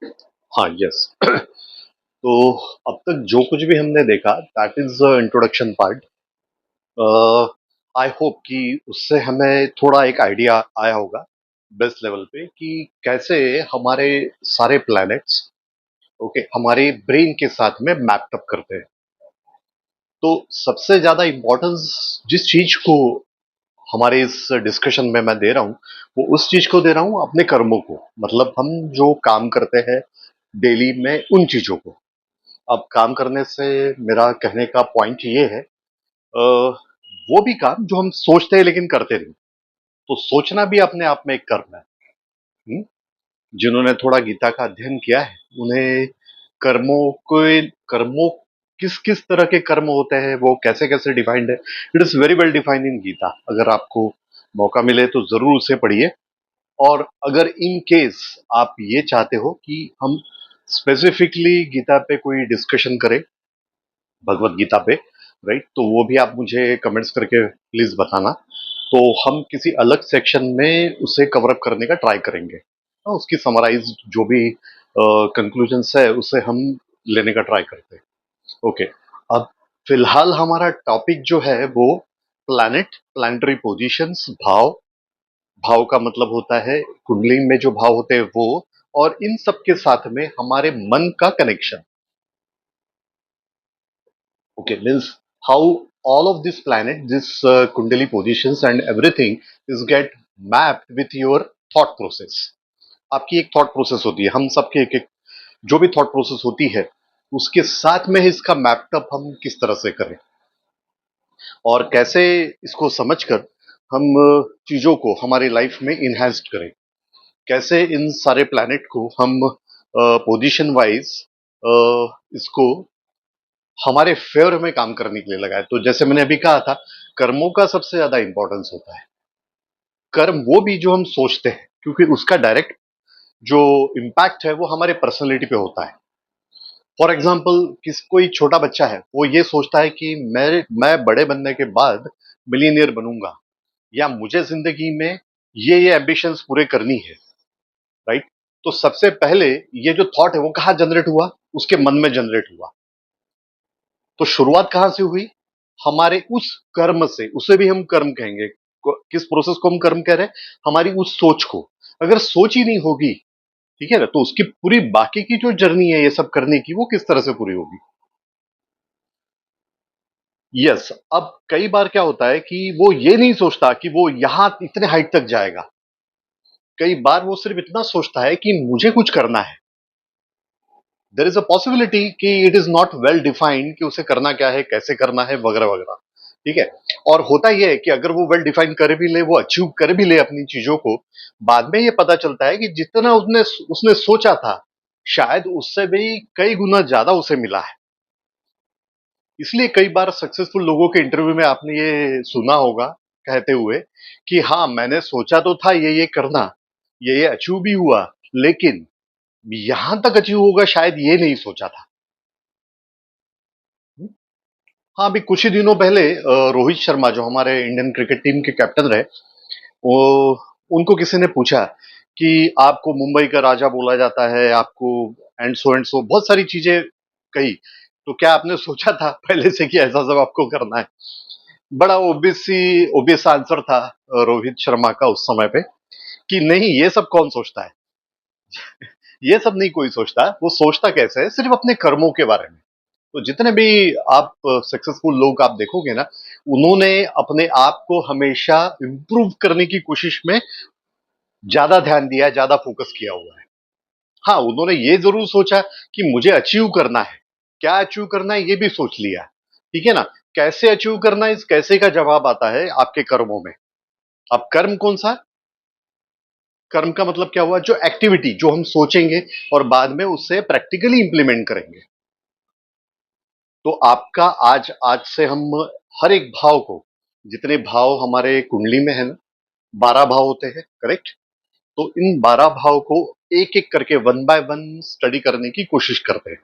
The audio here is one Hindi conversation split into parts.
हाँ, यस। तो अब तक जो कुछ भी हमने देखा that is introduction part. I hope कि उससे हमें थोड़ा एक आइडिया आया होगा बेस लेवल पे कि कैसे हमारे सारे प्लैनेट्स ओके हमारे ब्रेन के साथ में मैप्ड अप करते हैं। तो सबसे ज़्यादा इम्पोर्टेंस जिस चीज़ को हमारे इस डिस्कशन में मैं दे रहा हूँ, वो उस चीज़ को दे रहा हूँ अपने कर्मों को। मतलब हम जो काम करते हैं डेली में उन चीज़ों को। अब काम करने से मेरा कहने का पॉइंट ये है वो भी काम जो हम सोचते हैं लेकिन करते नहीं। तो सोचना भी अपने आप में एक कर्म है। हुँ? जिन्होंने थोड़ा गीता का अध्ययन किया है, उन्हें कर्मों किस-किस तरह के कर्म होते हैं, वो कैसे-कैसे डिफाइंड है, it is very well defined in Gita. अगर आपको मौका मिले तो ज़रूर उसे पढ़िए। और अगर इन केस आप ये चाहते हो कि हम स्पेसिफिकली गीता पे कोई डिस्कशन करें, भगवत गीता पे, राइट? तो वो भी आप मुझे कमेंट्स करके प्लीज़ बताना। तो हम किसी अलग सेक्शन में उसे कवर अप करने का ट्राई करेंगे। उसकी समराइज़्ड जो भी कंक्लूजन्स है, उसे हम लेने का ट्राई करते हैं। ओके, अब फिलहाल हमारा टॉपिक जो है वो प्लैनेटरी पोज़ीशंस, भाव, भाव का मतलब होता है कुंडली में जो भाव होते हैं वो, और इन सब के साथ में हमारे मन का connection. Okay, means how all of this planet, this Kundali positions and everything is get mapped with your thought process. आपकी एक थॉट प्रोसेस होती है, हम सबके एक एक जो भी थॉट प्रोसेस होती है उसके साथ में इसका मैपअप हम किस तरह से करें और कैसे इसको समझकर हम चीजों को हमारी लाइफ में इनहेंस्ड करें, कैसे इन सारे प्लैनेट को हम पोजीशन वाइज इसको हमारे फेवर में काम करने के लिए लगाए। तो जैसे मैंने अभी कहा था, कर्मों का सबसे ज्यादा इंपॉर्टेंस होता है। कर्म वो भी जो हम सोचते हैं, क्योंकि उसका डायरेक्ट जो इम्पैक्ट है वो हमारे पर्सनैलिटी पे होता है। फॉर एग्जाम्पल, कोई छोटा बच्चा है, वो ये सोचता है कि मैं बड़े बनने के बाद मिलीनियर बनूंगा, या मुझे जिंदगी में ये एम्बिशंस पूरे करनी है, राइट? तो सबसे पहले ये जो थॉट है वो कहाँ जनरेट हुआ? उसके मन में जनरेट हुआ। तो शुरुआत कहां से हुई? हमारे उस कर्म से, उसे भी हम कर्म कहेंगे। किस प्रोसेस को हम कर्म कह रहे हैं? हमारी उस सोच को। अगर सोच ही नहीं होगी, ठीक है ना, तो उसकी पूरी बाकी की जो जर्नी है ये सब करने की, वो किस तरह से पूरी होगी? यस। अब कई बार क्या होता है कि वो ये नहीं सोचता कि वो यहां इतने हाइट तक जाएगा। कई बार वो सिर्फ इतना सोचता है कि मुझे कुछ करना है। देयर इज अ पॉसिबिलिटी कि it is not well defined कि उसे करना क्या है, कैसे करना है, वगैरह वगैरह। ठीक है। और होता यह है कि अगर वो वेल डिफाइन कर भी ले, वो अचीव कर भी ले अपनी चीजों को, बाद में ये पता चलता है कि जितना उसने उसने सोचा था, शायद उससे भी कई गुना ज्यादा उसे मिला है। इसलिए कई बार सक्सेसफुल लोगों के इंटरव्यू में आपने ये सुना होगा कहते हुए कि हाँ, मैंने सोचा तो था ये करना, ये अचीव भी हुआ, लेकिन यहां तक अचीव होगा शायद ये नहीं सोचा था। हाँ, अभी कुछ ही दिनों पहले रोहित शर्मा जो हमारे इंडियन क्रिकेट टीम के कैप्टन रहे, वो उनको किसी ने पूछा कि आपको मुंबई का राजा बोला जाता है, आपको एंड सो बहुत सारी चीजें कही, तो क्या आपने सोचा था पहले से कि ऐसा सब आपको करना है? बड़ा ओबियस आंसर था रोहित शर्मा का उस समय पे कि नहीं, ये सब कौन सोचता है? ये सब नहीं कोई सोचता। वो सोचता कैसे है? सिर्फ अपने कर्मों के बारे में। तो जितने भी आप सक्सेसफुल लोग आप देखोगे ना, उन्होंने अपने आप को हमेशा इंप्रूव करने की कोशिश में ज्यादा ध्यान दिया है, ज्यादा फोकस किया हुआ है। हाँ, उन्होंने ये जरूर सोचा कि मुझे अचीव करना है। क्या अचीव करना है ये भी सोच लिया। ठीक है ना? कैसे अचीव करना है, इस कैसे का जवाब आता है आपके कर्मों में। अब कर्म कौन सा? कर्म का मतलब क्या हुआ? जो एक्टिविटी जो हम सोचेंगे और बाद में उससे प्रैक्टिकली इंप्लीमेंट करेंगे। तो आपका आज आज से हम हर एक भाव को, जितने भाव हमारे कुंडली में है ना, 12 भाव होते हैं, करेक्ट? तो इन 12 भाव को एक एक करके वन बाय वन स्टडी करने की कोशिश करते हैं,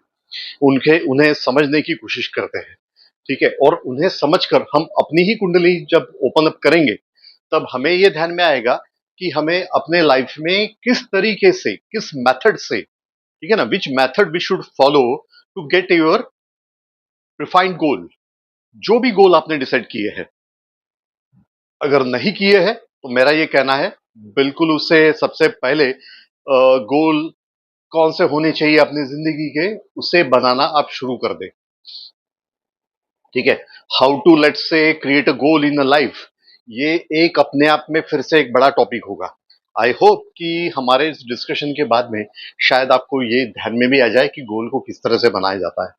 उनके उन्हें समझने की कोशिश करते हैं। ठीक है। और उन्हें समझकर हम अपनी ही कुंडली जब ओपन अप करेंगे, तब हमें यह ध्यान में आएगा कि हमें अपने लाइफ में किस तरीके से, किस मेथड से ठीक है ना, which method we should follow to get your predefined goal. जो भी गोल आपने डिसाइड किए हैं, अगर नहीं किए हैं तो मेरा ये कहना है बिल्कुल उससे सबसे पहले गोल कौन से होने चाहिए अपनी जिंदगी के, उसे बनाना आप शुरू कर दें। ठीक है, how to let's say create a goal in a life, ये एक अपने आप में फिर से एक बड़ा टॉपिक होगा। आई होप कि हमारे इस डिस्कशन के बाद में शायद आपको ये ध्यान में भी आ जाए कि गोल को किस तरह से बनाया जाता है।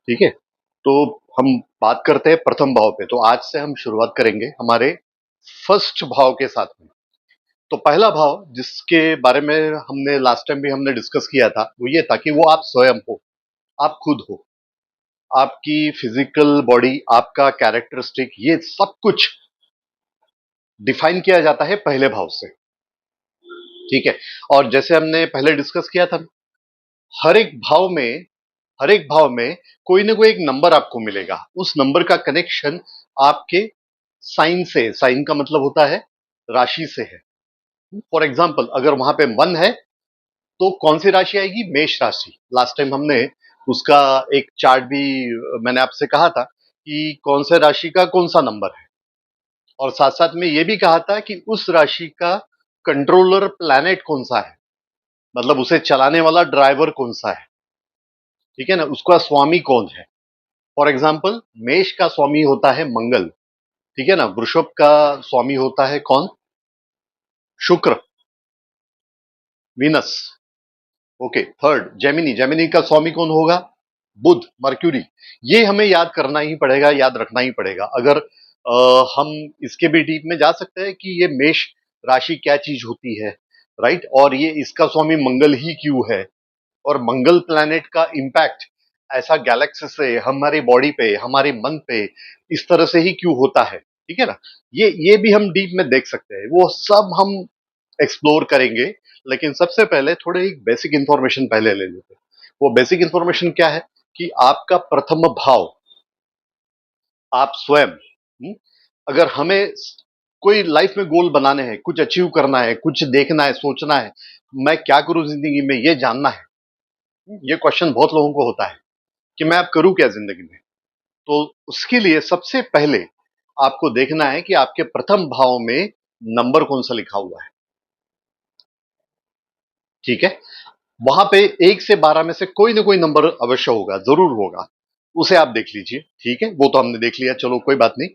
ठीक है, तो हम बात करते हैं प्रथम भाव पे। तो आज से हम शुरुआत करेंगे हमारे फर्स्ट भाव के साथ में। तो पहला भाव जिसके बारे में हमने लास्ट टाइम भी हमने डिस्कस किया था वो ये था कि वो आप स्वयं हो, आप खुद हो, आपकी फिजिकल बॉडी, आपका कैरेक्टरिस्टिक, ये सब कुछ डिफाइन किया जाता है पहले भाव से। ठीक है, और जैसे हमने पहले डिस्कस किया था, हर एक भाव में हर एक भाव में कोई ना कोई एक नंबर आपको मिलेगा। उस नंबर का कनेक्शन आपके साइन से, साइन का मतलब होता है राशि से है। फॉर एग्जाम्पल अगर वहां पे मन है तो कौन सी राशि आएगी? मेष राशि। लास्ट टाइम हमने उसका एक चार्ट भी मैंने आपसे कहा था कि कौन से राशि का कौन सा नंबर है, और साथ साथ में ये भी कहा था कि उस राशि का कंट्रोलर प्लैनेट कौन सा है, मतलब उसे चलाने वाला ड्राइवर कौन सा है। ठीक है ना, उसका स्वामी कौन है। फॉर एग्जाम्पल मेष का स्वामी होता है मंगल। ठीक है ना, वृषभ का स्वामी होता है कौन? शुक्र, Venus. Okay, third Gemini, Gemini का स्वामी कौन होगा? बुध, मर्क्यूरी। ये हमें याद करना ही पड़ेगा, याद रखना ही पड़ेगा। अगर हम इसके भी डीप में जा सकते हैं कि ये मेष राशि क्या चीज होती है, राइट, और ये इसका स्वामी मंगल ही क्यों है, और मंगल प्लैनेट का इंपैक्ट ऐसा गैलेक्सी से हमारी बॉडी पे, हमारे मन पे इस तरह से ही क्यों होता है। ठीक है ना, ये भी हम डीप में देख सकते हैं, वो सब हम एक्सप्लोर करेंगे। लेकिन सबसे पहले थोड़े एक बेसिक इंफॉर्मेशन पहले ले लेते हैं। वो बेसिक इंफॉर्मेशन क्या है कि आपका प्रथम भाव, आप स्वयं, अगर हमें कोई लाइफ में गोल बनाने हैं, कुछ अचीव करना है, कुछ देखना है, सोचना है, मैं क्या करूं जिंदगी में, ये जानना है। ये क्वेश्चन बहुत लोगों को होता है कि मैं अब करूं क्या जिंदगी में। तो उसके लिए सबसे पहले आपको देखना है कि आपके प्रथम भाव में नंबर कौन सा लिखा हुआ है। ठीक है, वहां पे 1 से 12 में से कोई ना कोई नंबर अवश्य होगा, जरूर होगा, उसे आप देख लीजिए। ठीक है, वो तो हमने देख लिया, चलो कोई बात नहीं।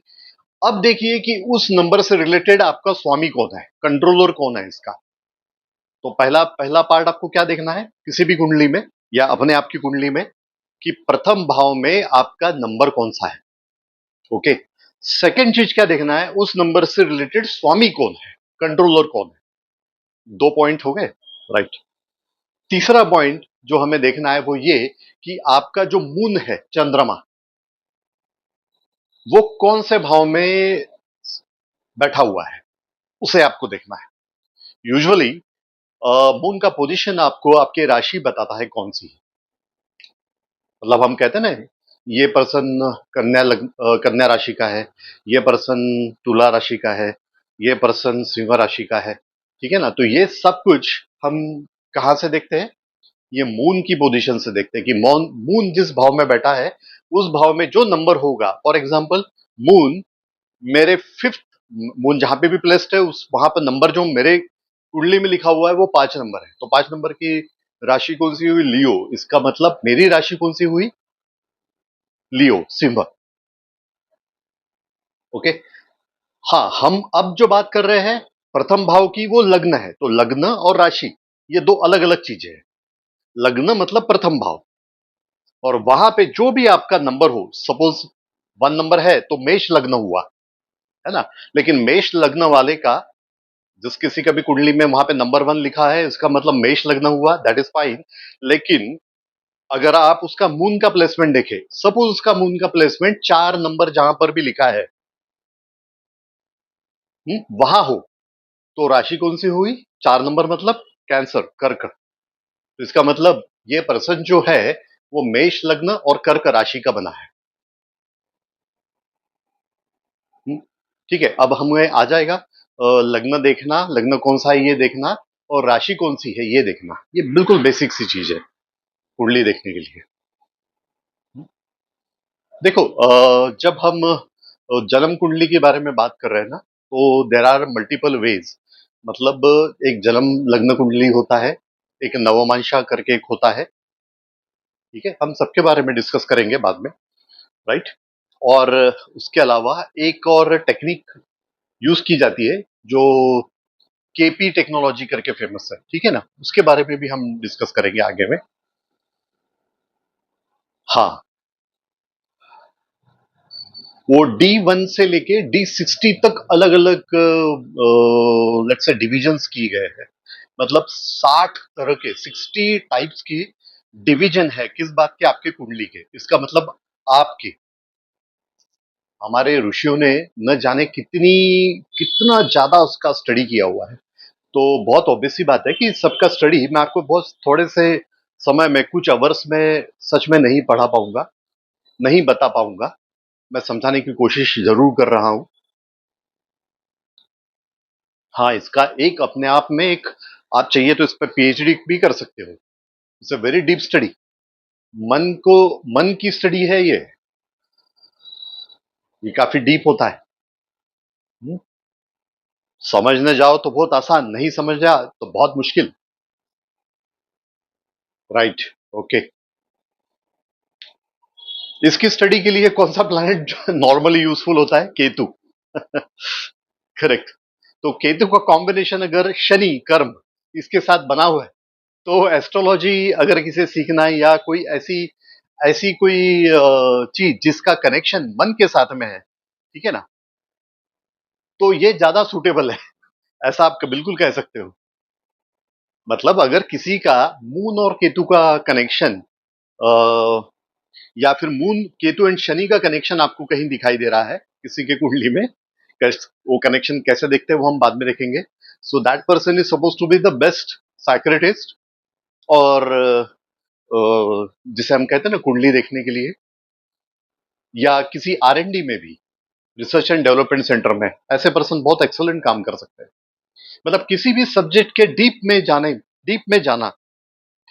अब देखिए कि उस नंबर से रिलेटेड आपका स्वामी कौन है, कंट्रोलर कौन है इसका। तो पहला पहला पार्ट आपको क्या देखना है किसी भी कुंडली में या अपने आप की कुंडली में, कि प्रथम भाव में आपका नंबर कौन सा है। ओके, सेकंड चीज क्या देखना है, उस नंबर से रिलेटेड स्वामी कौन है, कंट्रोलर कौन है। 2 पॉइंट हो गए, राइट। तीसरा पॉइंट जो हमें देखना है वो ये कि आपका जो मून है, चंद्रमा, वो कौन से भाव में बैठा हुआ है, उसे आपको देखना है। यूजुअली मून का पोजीशन आपको आपके राशि बताता है कौन सी है। मतलब हम कहते हैं ना, ये पर्सन कन्या राशि का है, ये पर्सन तुला राशि का है, ये पर्सन सिंह राशि का है। ठीक है ना, तो ये सब कुछ हम कहां से देखते हैं? ये मून की पोजीशन से देखते हैं कि मून मून जिस भाव में बैठा है उस भाव में जो नंबर होगा। फॉर एग्जाम्पल मून मेरे फिफ्थ, मून जहां पे भी प्लेस्ड है उस वहां पर नंबर जो मेरे कुंडली में लिखा हुआ है वो 5 नंबर है। तो 5 नंबर की राशि कौन सी हुई? लियो। इसका मतलब मेरी राशि कौन सी हुई? लियो, सिंह। ओके, हाँ, हम अब जो बात कर रहे हैं प्रथम भाव की वो लग्न है। तो लग्न और राशि ये दो अलग अलग चीजें हैं। लग्न मतलब प्रथम भाव, और वहां पे जो भी आपका नंबर हो, सपोज 1 नंबर है तो मेष लग्न हुआ, है ना। लेकिन मेष लग्न वाले का, जिस किसी का भी कुंडली में वहां पे नंबर 1 लिखा है, इसका मतलब मेष लग्न हुआ, दैट इज फाइन। लेकिन अगर आप उसका मून का प्लेसमेंट देखें, सपोज उसका मून का प्लेसमेंट 4 नंबर जहां पर भी लिखा है, वहां हो, तो राशि कौन सी हुई? 4 नंबर मतलब कैंसर, कर्क। तो इसका मतलब ये पर्सन जो है वो मेष लग्न और कर्क राशि का बना है। हम्म, ठीक है, अब हमें आ जाएगा लग्न देखना, लग्न कौन सा है ये देखना, और राशि कौन सी है ये देखना। ये बिल्कुल बेसिक सी चीज है। कुंडली देखने के लिए। देखो, जब हम जन्म कुंडली के बारे में बात कर रहे हैं ना, तो देर आर मल्टीपल वेज। मतलब एक जन्म लग्न कुंडली होता है, एक नवमांशा करके एक होता है। ठीक है, हम सबके बारे में डिस्कस करेंगे बाद में, राइट। और उसके अलावा एक और टेक्निक यूज की जाती है जो केपी टेक्नोलॉजी करके फेमस है, ठीक है ना, उसके बारे में भी हम डिस्कस करेंगे आगे में। हाँ, वो D1 से लेके D60 तक अलग अलग लेट्स से डिविजन्स किए गए हैं। मतलब 60 तरह के 60 टाइप्स की डिवीजन है। किस बात के? आपके कुंडली के। इसका मतलब आपके, हमारे ऋषियों ने न जाने कितना ज्यादा उसका स्टडी किया हुआ है। तो बहुत ऑब्वियस सी बात है कि सबका स्टडी मैं आपको बहुत थोड़े से समय में, कुछ अवर्स में सच में नहीं पढ़ा पाऊंगा, नहीं बता पाऊंगा। मैं समझाने की कोशिश जरूर कर रहा हूं। हाँ, इसका एक अपने आप में एक, आप चाहिए तो इस पर पीएचडी भी कर सकते हो। It's a very deep study. मन को, मन की स्टडी है ये काफी डीप होता है। हम्म, समझने जाओ तो बहुत आसान, नहीं समझ जाओ तो बहुत मुश्किल। राइट। ओके। इसकी स्टडी के लिए कौन सा प्लैनेट नॉर्मली यूजफुल होता है? केतु। करेक्ट। तो केतु का कॉम्बिनेशन अगर शनि कर्म इसके साथ बना हुआ है, तो एस्ट्रोलॉजी अगर किसे सीखना है या कोई ऐसी ऐसी कोई चीज जिसका कनेक्शन मन के साथ में है, ठीक है ना, तो ये ज्यादा सूटेबल है। ऐसा आप बिल्कुल कह सकते हो। मतलब अगर किसी का मून और केतु का कनेक्शन, या फिर मून केतु एंड शनि का कनेक्शन आपको कहीं दिखाई दे रहा है किसी के कुंडली में, वो कनेक्शन कैसे देखते हैं वो हम बाद में देखेंगे। So that person is suppose to be the best psychiatrist. और जिसे हम कहते हैं ना कुंडली देखने के लिए, या किसी आर एंड डी में भी, रिसर्च एंड डेवलपमेंट सेंटर में, ऐसे पर्सन बहुत एक्सलेंट काम कर सकते हैं। मतलब किसी भी सब्जेक्ट के डीप में जाना,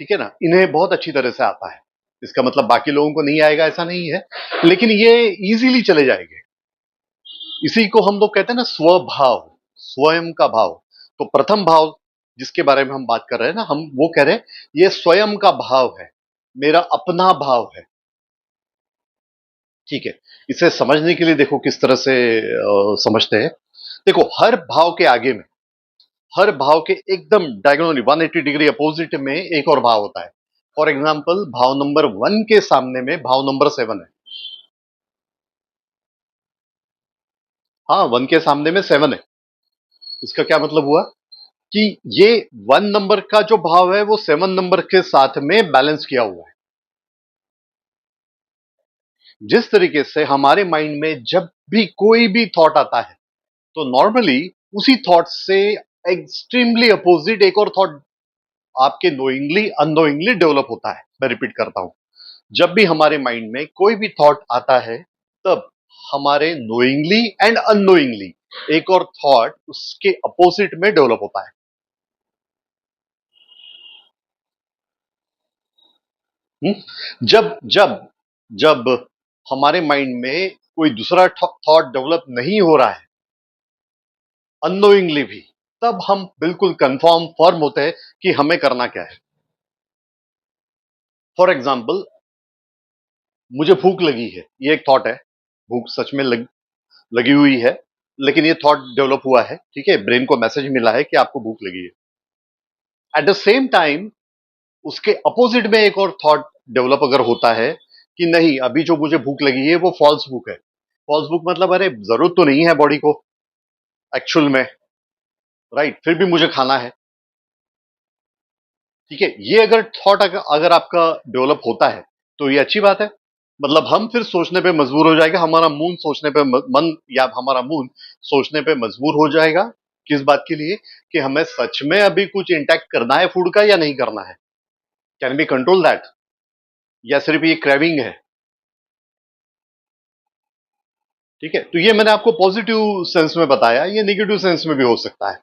ठीक है ना, इन्हें बहुत अच्छी तरह से आता है। इसका मतलब बाकी लोगों को नहीं आएगा ऐसा नहीं है, लेकिन ये इजीली चले जाएंगे। इसी को हम लोग कहते हैं ना स्वभाव, स्वयं का भाव। तो प्रथम भाव जिसके बारे में हम बात कर रहे हैं ना, हम वो कह रहे हैं ये स्वयं का भाव है, मेरा अपना भाव है। ठीक है, इसे समझने के लिए देखो किस तरह से समझते हैं। देखो, हर भाव के एकदम डायगोनली 180 डिग्री अपोजिट में एक और भाव होता है। फॉर एग्जाम्पल, भाव नंबर 1 के सामने में भाव नंबर 7 है। हाँ, 1 के सामने में 7 है। इसका क्या मतलब हुआ कि ये 1 नंबर का जो भाव है वो 7 नंबर के साथ में बैलेंस किया हुआ है। जिस तरीके से हमारे माइंड में जब भी कोई भी थॉट आता है, तो नॉर्मली उसी थॉट से एक्सट्रीमली अपोजिट एक और थॉट आपके नोइंगली अननोइंगली डेवलप होता है। मैं रिपीट करता हूं, जब भी हमारे माइंड में कोई भी थॉट आता है, तब हमारे नोइंगली एंड अननोइंगली एक और थॉट उसके अपोजिट में डेवलप होता है। हुँ? जब जब जब हमारे माइंड में कोई दूसरा थॉट डेवलप नहीं हो रहा है, अननोइंगली भी, तब हम बिल्कुल कंफर्म फर्म होते हैं कि हमें करना क्या है। फॉर एग्जाम्पल, मुझे भूख लगी है, ये एक थॉट है। भूख सच में लगी हुई है, लेकिन ये थॉट डेवलप हुआ है, ठीक है, ब्रेन को मैसेज मिला है कि आपको भूख लगी है। एट द सेम टाइम उसके अपोजिट में एक और थॉट डेवलप अगर होता है कि नहीं, अभी जो मुझे भूख लगी है वो फॉल्स भूख है। फॉल्स भूख मतलब अरे जरूरत तो नहीं है बॉडी को एक्चुअल में, राइट, फिर भी मुझे खाना है। ठीक है, ये अगर थॉट अगर आपका डेवलप होता है, तो ये अच्छी बात है। मतलब हम फिर सोचने पे मजबूर हो जाएगा, हमारा मून सोचने पे मन, या हमारा मून सोचने पे मजबूर हो जाएगा। किस बात के लिए? कि हमें सच में अभी कुछ इंटैक्ट करना है फूड का या नहीं करना है। कैन बी कंट्रोल दैट, या सिर्फ ये क्रेविंग है। ठीक है, तो ये मैंने आपको पॉजिटिव सेंस में बताया, ये नेगेटिव सेंस में भी हो सकता है।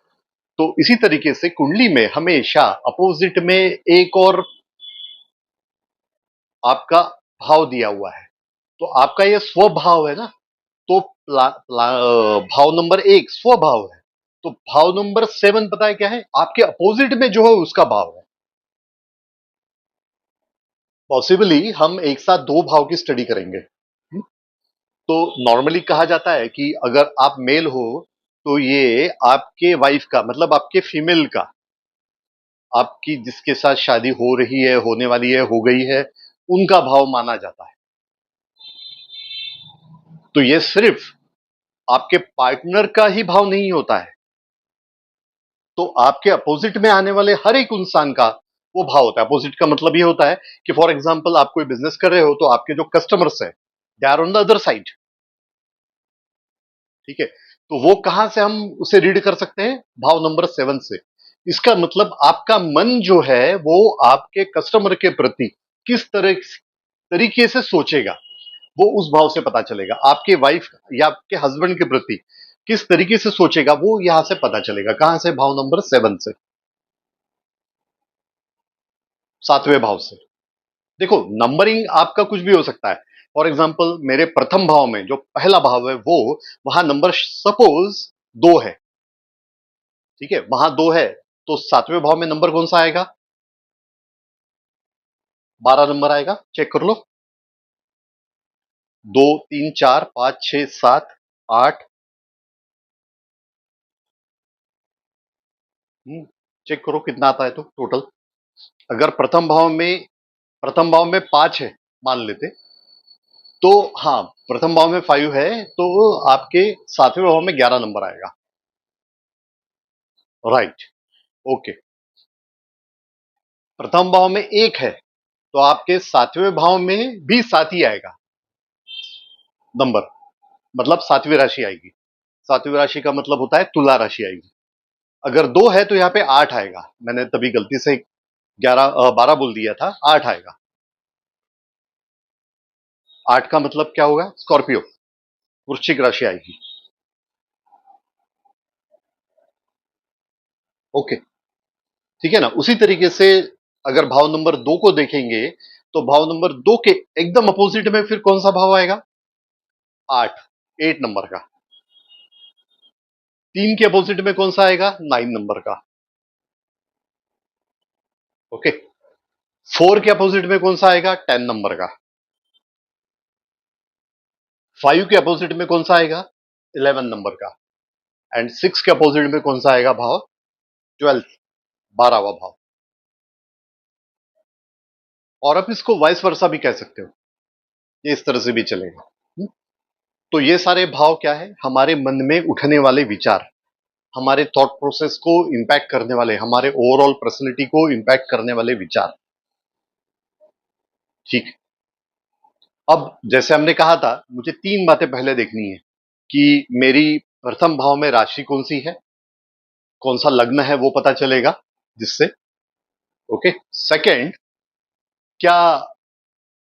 तो इसी तरीके से कुंडली में हमेशा अपोजिट में एक और आपका भाव दिया हुआ है, तो आपका ये स्वभाव है ना, तो भाव नंबर 1 स्वभाव है, तो भाव नंबर 7 पता है क्या है? आपके अपोजिट में जो है उसका भाव है। पॉसिबली हम एक साथ दो भाव की स्टडी करेंगे। तो नॉर्मली कहा जाता है कि अगर आप मेल हो तो ये आपके वाइफ का मतलब आपके फीमेल का, आपकी जिसके साथ शादी हो रही है, होने वाली है, हो गई है, उनका भाव माना जाता है। तो ये सिर्फ आपके पार्टनर का ही भाव नहीं होता है, तो आपके अपोजिट में आने वाले हर एक इंसान का वो भाव होता है। अपोजिट का मतलब ये होता है कि फॉर एग्जांपल आप कोई बिजनेस कर रहे हो तो आपके जो कस्टमर्स है they are on the other side, ठीक है? तो वो कहां से हम उसे रीड कर सकते हैं? भाव नंबर 7 से। इसका मतलब आपका मन जो है वो आपके कस्टमर के प्रति किस तरीके से सोचेगा, वो उस भाव से पता चलेगा। आपके वाइफ या आपके हस्बैंड के प्रति किस तरीके से सोचेगा वो यहां से पता चलेगा। कहां से? भाव नंबर 7 से, 7वें भाव से। देखो, नंबरिंग आपका कुछ भी हो सकता है। फॉर एग्जाम्पल मेरे प्रथम भाव में जो पहला भाव है वो, वहां नंबर सपोज 2 है, ठीक है? वहां 2 है, तो 7वें भाव में नंबर कौन सा आएगा? 12 नंबर आएगा। चेक कर लो। 2 3 4 5 6 7 8। चेक करो कितना आता है तो टोटल। अगर प्रथम भाव में 5 है मान लेते, तो हाँ, प्रथम भाव में 5 है, तो आपके 7वें भाव में 11 नंबर आएगा। Right, okay. प्रथम भाव में 1 है, तो आपके 7वें भाव में भी 7 ही आएगा नंबर, मतलब 7वीं राशि आएगी। 7वीं राशि का मतलब होता है तुला राशि आएगी। अगर 2 है तो यहाँ पे 8 आएगा। मैंने तभी गलती से 12 बोल दिया था, 8 आएगा। 8 का मतलब क्या होगा? स्कॉर्पियो, वृश्चिक राशि आएगी। ओके, ठीक है ना? उसी तरीके से अगर भाव नंबर 2 को देखेंगे, तो भाव नंबर 2 के एकदम अपोजिट में फिर कौन सा भाव आएगा? 8, 8 नंबर का। 3 के अपोजिट में कौन सा आएगा? 9 नंबर का। ओके। 4 के अपोजिट में कौन सा आएगा? 10 नंबर का। 5 के अपोजिट में कौन सा आएगा? 11 नंबर का। एंड 6 के अपोजिट में कौन सा आएगा भाव? 12, 12वां भाव। और आप इसको वाइस वर्सा भी कह सकते हो, ये इस तरह से भी चलेगा। तो ये सारे भाव क्या है? हमारे मन में उठने वाले विचार, हमारे थॉट प्रोसेस को इंपैक्ट करने वाले, हमारे ओवरऑल पर्सनैलिटी को इंपैक्ट करने वाले विचार, ठीक। अब जैसे हमने कहा था, मुझे 3 बातें पहले देखनी है कि मेरी प्रथम भाव में राशि कौन सी है, कौन सा लग्न है वो पता चलेगा जिससे। ओके। सेकंड, क्या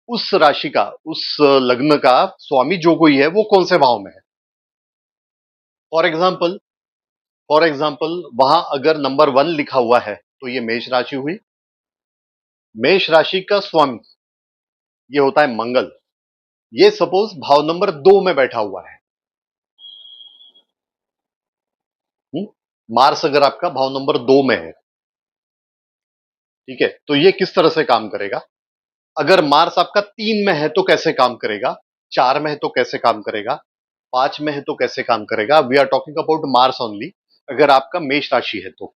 उस राशि का, उस लग्न का स्वामी जो कोई है वो कौन से भाव में है? फॉर एग्जाम्पल वहां अगर नंबर 1 लिखा हुआ है तो ये मेष राशि हुई। मेष राशि का स्वामी ये होता है मंगल। ये सपोज भाव नंबर 2 में बैठा हुआ है। हुँ? मार्स अगर आपका भाव नंबर 2 में है, ठीक है? तो ये किस तरह से काम करेगा? अगर मार्स आपका 3 में है तो कैसे काम करेगा? 4 में है तो कैसे काम करेगा? 5 में है तो कैसे काम करेगा? We are talking about Mars only. अगर आपका मेष राशि है तो।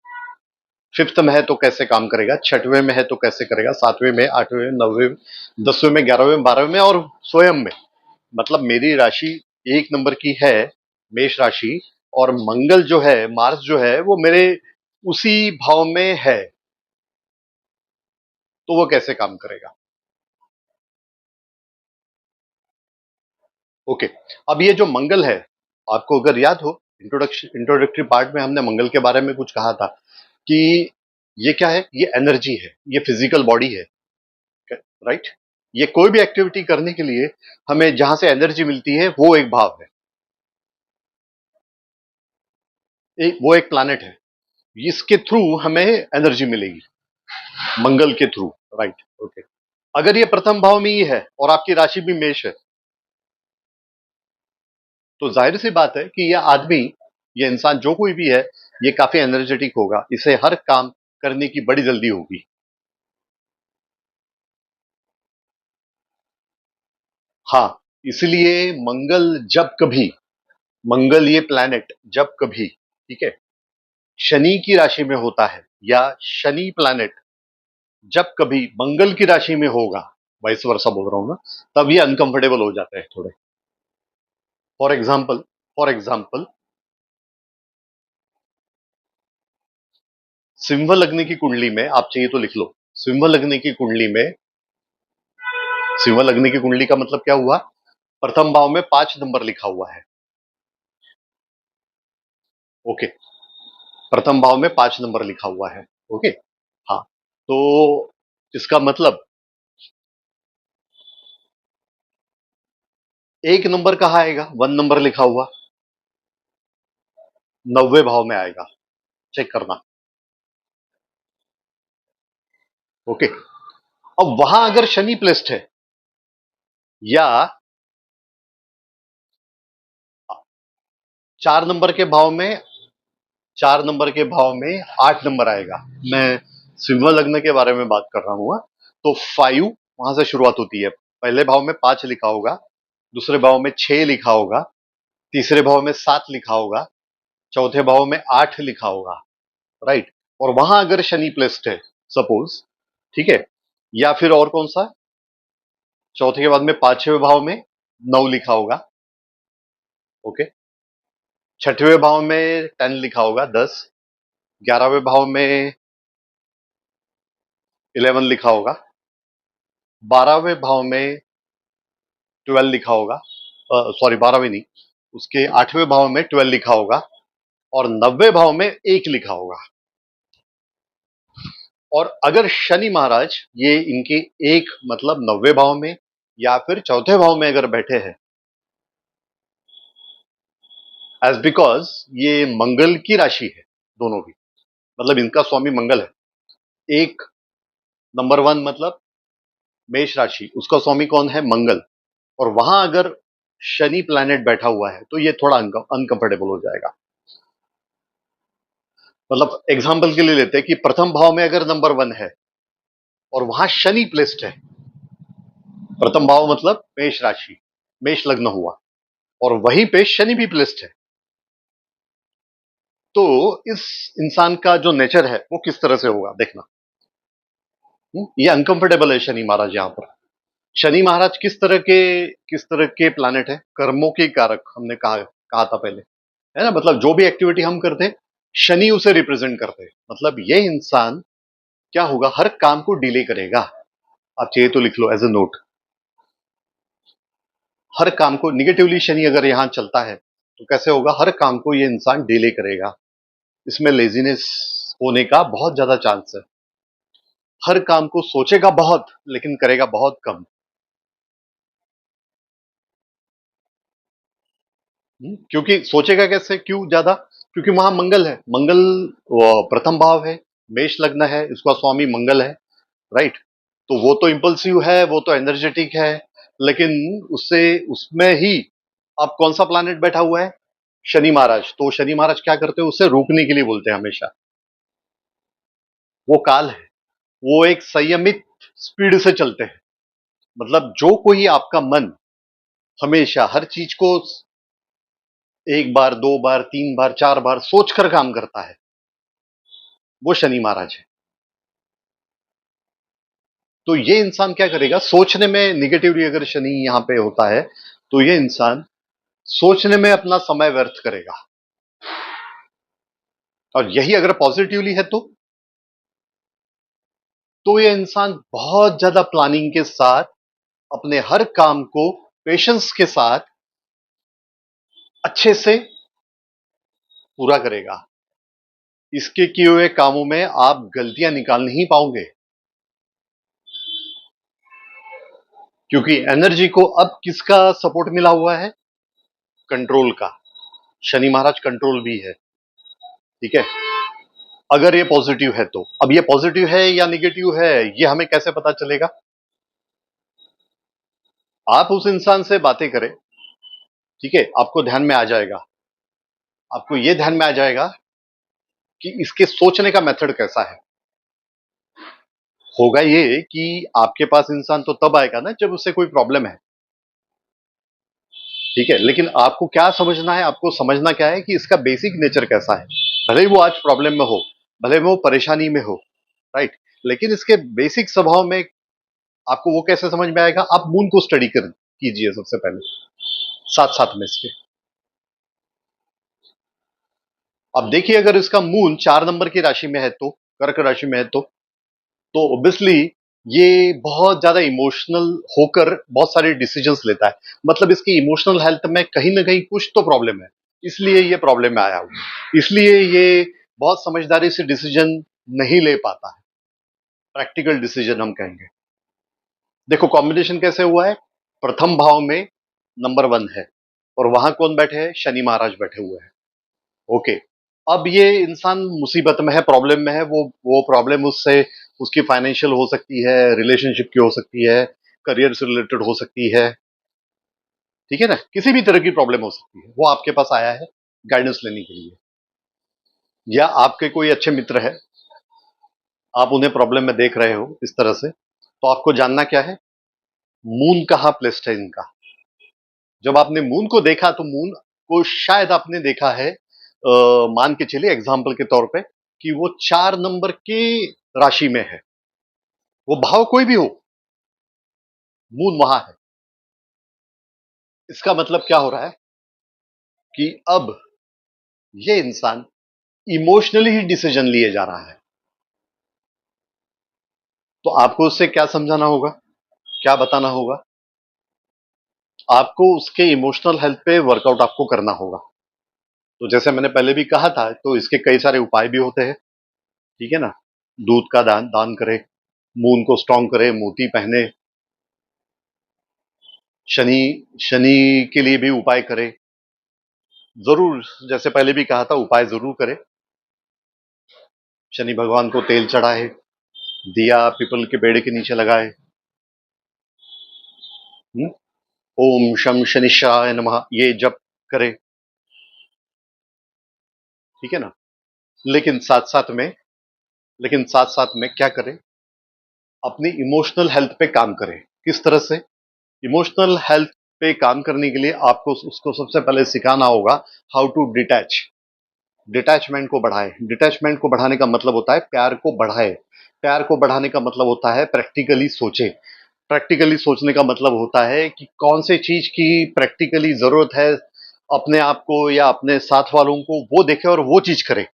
5th में है तो कैसे काम करेगा? 6वें में है तो कैसे करेगा? 7वें में, 8वें में, 9वें में, 10वें में, 11वें में, 12वें में और स्वयं में। मतलब मेरी राशि 1 नंबर की है, मेष राशि, और मंगल जो है, मार्स जो है, वो मेरे उसी भाव में है, तो वो कैसे काम करेगा? ओके। अब ये जो मंगल है, आपको अगर याद हो, इंट्रोडक्टरी पार्ट में हमने मंगल के बारे में कुछ कहा था कि ये क्या है? ये एनर्जी है, ये फिजिकल बॉडी है, राइट? ये कोई भी एक्टिविटी करने के लिए हमें जहां से एनर्जी मिलती है वो एक भाव है, वो एक प्लैनेट है, इसके थ्रू हमें एनर्जी मिलेगी, मंगल के थ्रू, राइट? ओके। अगर ये प्रथम भाव में ही है और आपकी राशि भी मेष है, तो जाहिर सी बात है कि यह आदमी, ये इंसान जो कोई भी है, ये काफी एनर्जेटिक होगा, इसे हर काम करने की बड़ी जल्दी होगी। हाँ, इसलिए मंगल ये प्लैनेट जब कभी, ठीक है, शनि की राशि में होता है, या शनि प्लैनेट जब कभी मंगल की राशि में होगा, वाइस वर्सा बोल रहा हूं ना, तब ये अनकंफर्टेबल हो जाते हैं थोड़े। फॉर एग्जाम्पल सिंह लग्न की कुंडली में, आप चाहिए तो लिख लो, सिंह लग्न की कुंडली में, सिंह लग्न की कुंडली का मतलब क्या हुआ? प्रथम भाव में 5 नंबर लिखा हुआ है। ओके, प्रथम भाव में 5 नंबर लिखा हुआ है। ओके, हाँ, तो इसका मतलब 1 नंबर कहाँ आएगा? 1 नंबर लिखा हुआ 90वें भाव में आएगा, चेक करना। ओके, अब वहां अगर शनि प्लेस्ड है, या 4 नंबर के भाव में, 4 नंबर के भाव में 8 नंबर आएगा। मैं सिंह लग्न के बारे में बात कर रहा हूं। तो 5 वहां से शुरुआत होती है। पहले भाव में 5 लिखा होगा, दूसरे भाव में 6 लिखा होगा, तीसरे भाव में 7 लिखा होगा, चौथे भाव में 8 लिखा होगा, राइट। और वहां अगर शनि प्लेस्ड है, सपोज, ठीक है, या फिर और कौन सा, चौथे के बाद में 5वें भाव में 9 लिखा होगा। ओके, छठवें भाव में 10 लिखा होगा, 10। 11वें भाव में 11 लिखा होगा। 12वें भाव में 12 लिखा होगा, सॉरी 12वें नहीं, उसके 8वें भाव में 12 लिखा होगा, और 90वें भाव में 1 लिखा होगा। और अगर शनि महाराज ये इनके एक मतलब 90वें भाव में या फिर चौथे भाव में अगर बैठे हैं, एज बिकॉज ये मंगल की राशि है दोनों भी, मतलब इनका स्वामी मंगल है। एक नंबर 1 मतलब मेष राशि, उसका स्वामी कौन है? मंगल। और वहां अगर शनि प्लैनेट बैठा हुआ है तो ये थोड़ा अनकंफर्टेबल हो जाएगा। मतलब एग्जाम्पल के लिए लेते हैं कि प्रथम भाव में अगर नंबर 1 है और वहां शनि प्लेस्ड है, प्रथम भाव मतलब मेष राशि, मेष लग्न हुआ, और वहीं पे शनि भी प्लेस्ड है, तो इस इंसान का जो नेचर है वो किस तरह से होगा देखना। ये अनकंफर्टेबल है शनि महाराज यहां पर। शनि महाराज किस तरह के प्लैनेट है? कर्मों के कारक, हमने कहा कहा था पहले, है ना। मतलब जो भी एक्टिविटी हम करते हैं, शनि उसे रिप्रेजेंट करते हैं। मतलब ये इंसान क्या होगा? हर काम को डिले करेगा। आप चाहिए तो लिख लो एज ए नोट, हर काम को निगेटिवली शनि अगर यहां चलता है तो कैसे होगा? हर काम को ये इंसान डिले करेगा, इसमें लेजीनेस होने का बहुत ज्यादा चांस है। हर काम को सोचेगा बहुत लेकिन करेगा बहुत कम। क्योंकि सोचेगा कैसे? क्यों ज्यादा? क्योंकि वहां मंगल है। मंगल प्रथम भाव है, मेष लग्न है, इसका स्वामी मंगल है, राइट। तो वो तो इंपल्सिव है, वो तो एनर्जेटिक है, लेकिन उससे उसमें ही अब कौन सा प्लैनेट बैठा हुआ है? शनि महाराज। तो शनि महाराज क्या करते हैं? उसे रोकने के लिए बोलते हैं हमेशा। वो काल है, वो एक संयमित स्पीड से चलते हैं। मतलब जो कोई आपका मन हमेशा हर चीज को 1 बार, 2 बार, 3 बार, 4 बार सोच कर काम करता है, वो शनि महाराज है। तो ये इंसान क्या करेगा? सोचने में निगेटिवली अगर शनि यहां पे होता है तो ये इंसान सोचने में अपना समय व्यर्थ करेगा। और यही अगर पॉजिटिवली है तो ये इंसान बहुत ज्यादा प्लानिंग के साथ अपने हर काम को पेशेंस के साथ अच्छे से पूरा करेगा। इसके किए हुए कामों में आप गलतियां निकाल नहीं पाओगे, क्योंकि एनर्जी को अब किसका सपोर्ट मिला हुआ है? कंट्रोल का। शनि महाराज कंट्रोल भी है, ठीक है। अगर ये पॉजिटिव है तो, अब ये पॉजिटिव है या निगेटिव है ये हमें कैसे पता चलेगा? आप उस इंसान से बातें करें, ठीक है, आपको ध्यान में आ जाएगा, आपको ये ध्यान में आ जाएगा कि इसके सोचने का मेथड कैसा है। होगा ये कि आपके पास इंसान तो तब आएगा ना जब उससे कोई प्रॉब्लम है, ठीक है, लेकिन आपको क्या समझना है, आपको समझना क्या है कि इसका बेसिक नेचर कैसा है। भले ही वो आज प्रॉब्लम में हो, भले वो परेशानी में हो, राइट, लेकिन इसके बेसिक स्वभाव में आपको वो कैसे समझ में आएगा। आप मून को स्टडी कर कीजिए सबसे पहले, साथ साथ में इसके। अब देखिए, अगर इसका मून 4 नंबर की राशि में है, तो कर्क राशि में है, तो ऑब्वियसली ये बहुत ज्यादा इमोशनल होकर बहुत सारे डिसीजंस लेता है। मतलब इसकी इमोशनल हेल्थ में कहीं ना कहीं कुछ तो प्रॉब्लम है, इसलिए ये प्रॉब्लम में आया हुआ, इसलिए ये बहुत समझदारी से डिसीजन नहीं ले पाता है, प्रैक्टिकल डिसीजन हम कहेंगे। देखो कॉम्बिनेशन कैसे हुआ है, प्रथम भाव में नंबर 1 है और वहां कौन बैठे हैं, शनि महाराज बैठे हुए हैं। ओके, अब ये इंसान मुसीबत में है, प्रॉब्लम में है, वो प्रॉब्लम उससे उसकी फाइनेंशियल हो सकती है, रिलेशनशिप की हो सकती है, करियर से रिलेटेड हो सकती है, ठीक है ना, किसी भी तरह की प्रॉब्लम हो सकती है। वो आपके पास आया है गाइडेंस लेने के लिए, या आपके कोई अच्छे मित्र है, आप उन्हें प्रॉब्लम में देख रहे हो इस तरह से, तो आपको जानना क्या है, मून कहाँ प्लेस्ड है इनका। जब आपने मून को देखा तो मून को शायद आपने देखा है, मान के चलिए एग्जाम्पल के तौर पे, कि वो 4 नंबर की राशि में है, वो भाव कोई भी हो, मून वहां है। इसका मतलब क्या हो रहा है कि अब ये इंसान इमोशनली ही डिसीजन लिए जा रहा है। तो आपको उससे क्या समझाना होगा, क्या बताना होगा, आपको उसके इमोशनल हेल्थ पे वर्कआउट आपको करना होगा। तो जैसे मैंने पहले भी कहा था, तो इसके कई सारे उपाय भी होते हैं, ठीक है ना। दूध का दान दान करे, मून को स्ट्रांग करे, मोती पहने, शनि शनि के लिए भी उपाय करे, जरूर, जैसे पहले भी कहा था, उपाय जरूर करे। शनि भगवान को तेल चढ़ाए, दिया पीपल के पेड़ के नीचे लगाए, हम्म? ओम शम शनिश्चाय नमः ये जप करे, ठीक है ना। लेकिन साथ साथ में लेकिन साथ साथ में क्या करे, अपनी इमोशनल हेल्थ पे काम करे। किस तरह से, इमोशनल हेल्थ पे काम करने के लिए आपको उसको सबसे पहले सिखाना होगा हाउ टू डिटैच। डिटैचमेंट को बढ़ाए, डिटैचमेंट को बढ़ाने का मतलब होता है प्यार को बढ़ाए, प्यार को बढ़ाने का मतलब होता है प्रैक्टिकली सोचे, प्रैक्टिकली सोचने का मतलब होता है कि कौन से चीज की प्रैक्टिकली जरूरत है अपने आप को या अपने साथ वालों को, वो देखे और वो चीज करे।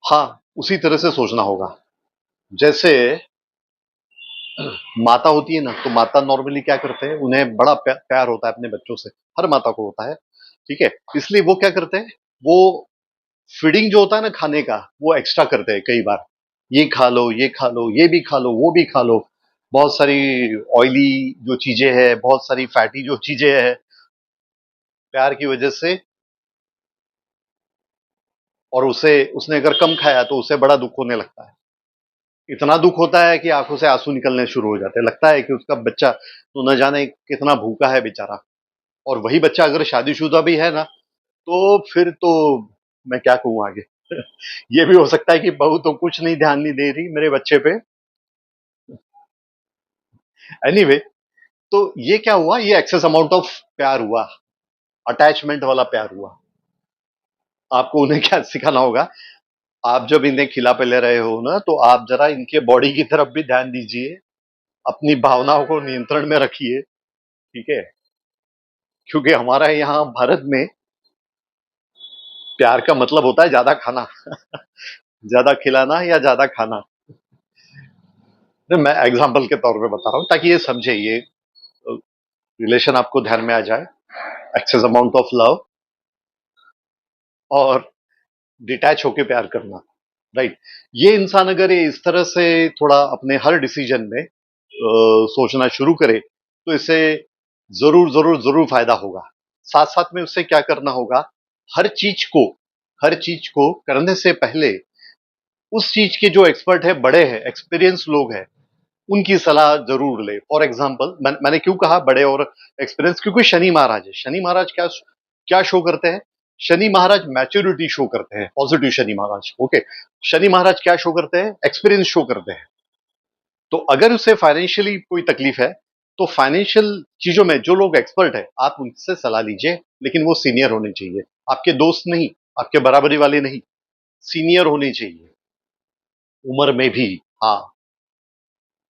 हाँ, उसी तरह से सोचना होगा। जैसे माता होती है ना, तो माता नॉर्मली क्या करते हैं, उन्हें बड़ा प्यार होता है अपने बच्चों से, हर माता को होता है, ठीक है। इसलिए वो क्या करते हैं, वो फीडिंग जो होता है ना खाने का, वो एक्स्ट्रा करते हैं कई बार। ये खा लो, ये खा लो, ये भी खा लो, वो भी खा लो, बहुत सारी ऑयली जो चीजें हैं, बहुत सारी फैटी जो चीजें हैं, प्यार की वजह से। और उसे उसने अगर कम खाया तो उसे बड़ा दुख होने लगता है, इतना दुख होता है कि आंखों से आंसू निकलने शुरू हो जाते हैं, लगता है कि उसका बच्चा तो न जाने कितना भूखा है बेचारा। और वही बच्चा अगर शादीशुदा भी है ना, तो फिर तो मैं क्या कहूँ आगे। ये भी हो सकता है कि बहू तो कुछ नहीं, ध्यान नहीं दे रही मेरे बच्चे पे। एनीवे, तो ये क्या हुआ, ये एक्सेस अमाउंट ऑफ प्यार हुआ, अटैचमेंट वाला प्यार हुआ। आपको उन्हें क्या सिखाना होगा, आप जब इन्हें खिला पिला रहे हो ना, तो आप जरा इनके बॉडी की तरफ भी ध्यान दीजिए, अपनी भावनाओं को नियंत्रण में रखिए, ठीक है। क्योंकि हमारा यहाँ भारत में प्यार का मतलब होता है ज्यादा खाना। ज्यादा खिलाना या ज्यादा खाना। मैं एग्जाम्पल के तौर पे बता रहा हूँ ताकि ये समझे, ये रिलेशन आपको ध्यान में आ जाए। एक्सेस अमाउंट ऑफ लव और डिटैच होके प्यार करना, राइट। ये इंसान अगर ये इस तरह से थोड़ा अपने हर डिसीजन में सोचना शुरू करे, तो इससे जरूर जरूर जरूर फायदा होगा। साथ साथ में उससे क्या करना होगा, हर चीज को हर चीज को करने से पहले उस चीज के जो एक्सपर्ट है, बड़े हैं, एक्सपीरियंस लोग हैं, उनकी सलाह जरूर ले। फॉर एग्जाम्पल, मैंने क्यों कहा बड़े और एक्सपीरियंस, क्योंकि शनि महाराज है। शनि महाराज क्या क्या शो करते हैं? शनि महाराज मैच्योरिटी शो करते हैं, पॉजिटिव शनि महाराज। ओके, शनि महाराज क्या शो करते हैं? एक्सपीरियंस शो करते हैं। तो अगर उसे फाइनेंशियली कोई तकलीफ है, तो फाइनेंशियल चीजों में जो लोग एक्सपर्ट है, आप उनसे सलाह लीजिए, लेकिन वो सीनियर होने चाहिए, आपके दोस्त नहीं, आपके बराबरी वाले नहीं, सीनियर होने चाहिए उम्र में भी। हाँ,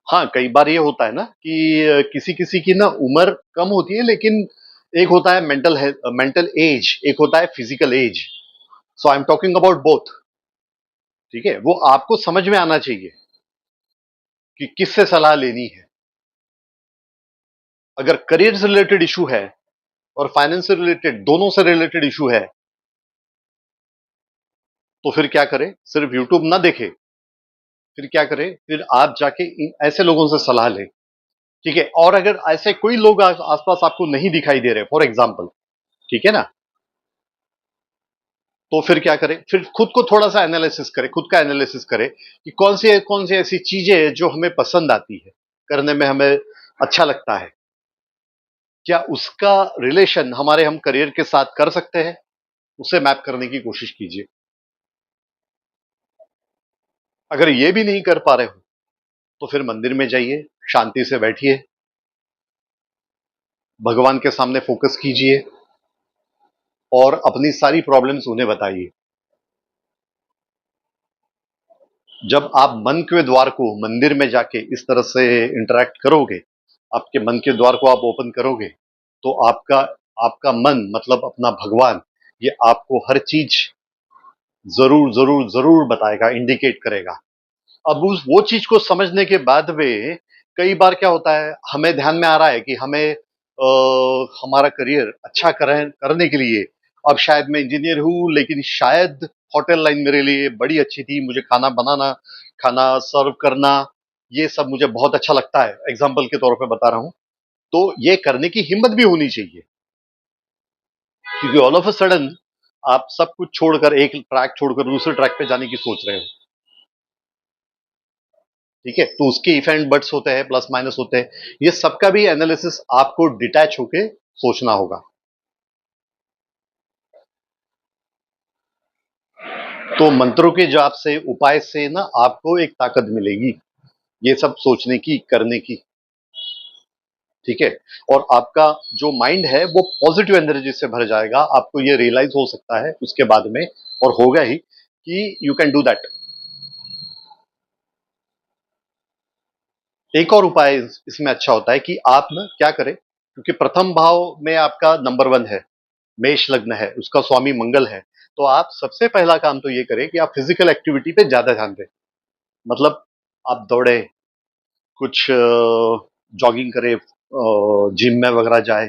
हाँ, कई बार ये होता है ना कि किसी किसी की ना उम्र कम होती है, लेकिन एक होता है मेंटल एज, एक होता है physical age. So I am talking about both. ठीक है, वो आपको समझ में आना चाहिए कि किससे सलाह लेनी है। अगर करियर से रिलेटेड इशू है और फाइनेंस से रिलेटेड, दोनों से रिलेटेड इशू है, तो फिर क्या करें? सिर्फ यूट्यूब ना देखे, फिर क्या करें? फिर आप जाके ऐसे लोगों से सलाह लें। ठीक है, और अगर ऐसे कोई लोग आसपास आपको नहीं दिखाई दे रहे, फॉर एग्जाम्पल, ठीक है ना, तो फिर क्या करें? फिर खुद को थोड़ा सा एनालिसिस करें, खुद का एनालिसिस करें कि कौन सी ऐसी चीजें हैं जो हमें पसंद आती है, करने में हमें अच्छा लगता है, क्या उसका रिलेशन हमारे हम करियर के साथ कर सकते हैं? उसे मैप करने की कोशिश कीजिए। अगर ये भी नहीं कर पा रहे हो, तो फिर मंदिर में जाइए, शांति से बैठिए, भगवान के सामने फोकस कीजिए और अपनी सारी प्रॉब्लम्स उन्हें बताइए। जब आप मन के द्वार को मंदिर में जाके इस तरह से इंटरेक्ट करोगे, आपके मन के द्वार को आप ओपन करोगे, तो आपका आपका मन, मतलब अपना भगवान, ये आपको हर चीज जरूर जरूर जरूर बताएगा, इंडिकेट करेगा। अब उस वो चीज को समझने के बाद में कई बार क्या होता है, हमें ध्यान में आ रहा है कि हमें हमारा करियर अच्छा करने के लिए, अब शायद मैं इंजीनियर हूं, लेकिन शायद होटल लाइन मेरे लिए बड़ी अच्छी थी, मुझे खाना बनाना, खाना सर्व करना, ये सब मुझे बहुत अच्छा लगता है, एग्जाम्पल के तौर पे बता रहा हूं। तो ये करने की हिम्मत भी होनी चाहिए, क्योंकि ऑल ऑफ अ सडन आप सब कुछ छोड़कर, एक ट्रैक छोड़कर दूसरे ट्रैक पे जाने की सोच रहे हो। ठीक है, तो उसके इफ एंड बट्स होते हैं, प्लस माइनस होते हैं, ये सबका भी एनालिसिस आपको डिटैच होके सोचना होगा। तो मंत्रों के जाप से, उपाय से ना आपको एक ताकत मिलेगी ये सब सोचने की, करने की। ठीक है, और आपका जो माइंड है वो पॉजिटिव एनर्जी से भर जाएगा। आपको ये रियलाइज हो सकता है उसके बाद में, और होगा ही, कि यू कैन डू दैट। एक और उपाय इसमें अच्छा होता है कि आप ना क्या करें, क्योंकि प्रथम भाव में आपका नंबर 1 है, मेष लग्न है, उसका स्वामी मंगल है। तो आप सबसे पहला काम तो ये करें कि आप फिजिकल एक्टिविटी पे ज्यादा ध्यान दें। मतलब आप दौड़े, कुछ जॉगिंग करे, जिम में वगैरह जाए,